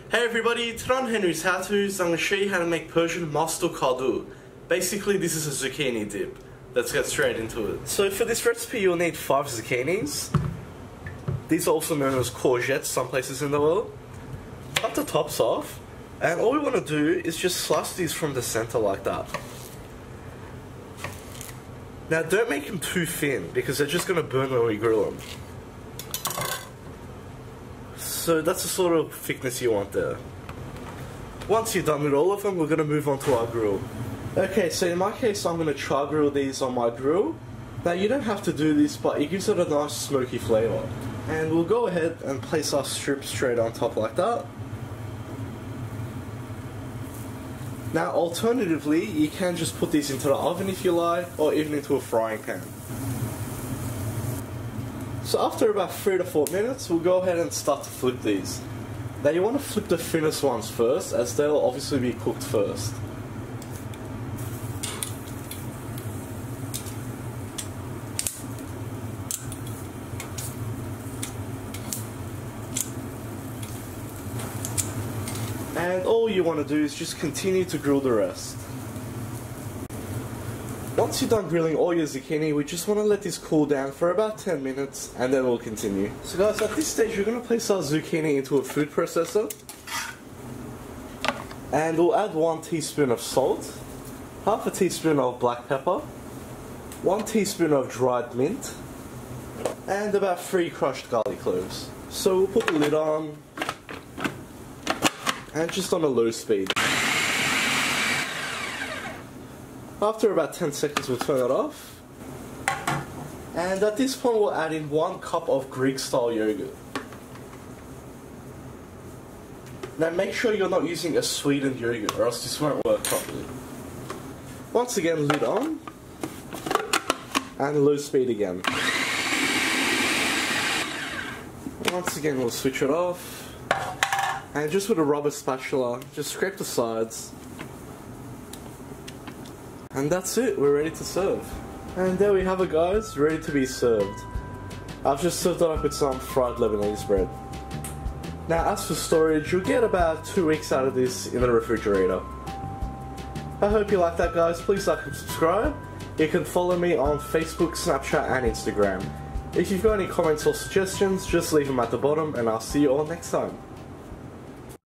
Hey everybody, today on Henry's HowTos, I'm going to show you how to make Persian Mast or Kadoo. Basically, this is a zucchini dip. Let's get straight into it. So for this recipe, you'll need 5 zucchinis. These are also known as courgettes some places in the world. Cut the tops off, and all we want to do is just slice these from the center like that. Now don't make them too thin, because they're just going to burn when we grill them. So that's the sort of thickness you want there. Once you're done with all of them, we're going to move on to our grill. Okay, so in my case, I'm going to char grill these on my grill. Now you don't have to do this, but it gives it a nice smoky flavour. And we'll go ahead and place our strips straight on top like that. Now alternatively, you can just put these into the oven if you like, or even into a frying pan. So after about 3 to 4 minutes, we'll go ahead and start to flip these. Now you want to flip the thinnest ones first, as they'll obviously be cooked first. And all you want to do is just continue to grill the rest. Once you're done grilling all your zucchini, we just want to let this cool down for about 10 minutes and then we'll continue. So guys, at this stage we're going to place our zucchini into a food processor. And we'll add 1 teaspoon of salt, half a teaspoon of black pepper, 1 teaspoon of dried mint, and about 3 crushed garlic cloves. So we'll put the lid on, and just on a low speed. After about 10 seconds we'll turn it off. And at this point we'll add in 1 cup of Greek style yogurt. Now make sure you're not using a sweetened yogurt or else this won't work properly. Once again, lid on. And low speed again. Once again we'll switch it off. And just with a rubber spatula, just scrape the sides. And that's it, we're ready to serve. And there we have it guys, ready to be served. I've just served it up with some fried Lebanese bread. Now as for storage, you'll get about 2 weeks out of this in the refrigerator. I hope you like that guys, please like and subscribe. You can follow me on Facebook, Snapchat and Instagram. If you've got any comments or suggestions, just leave them at the bottom and I'll see you all next time.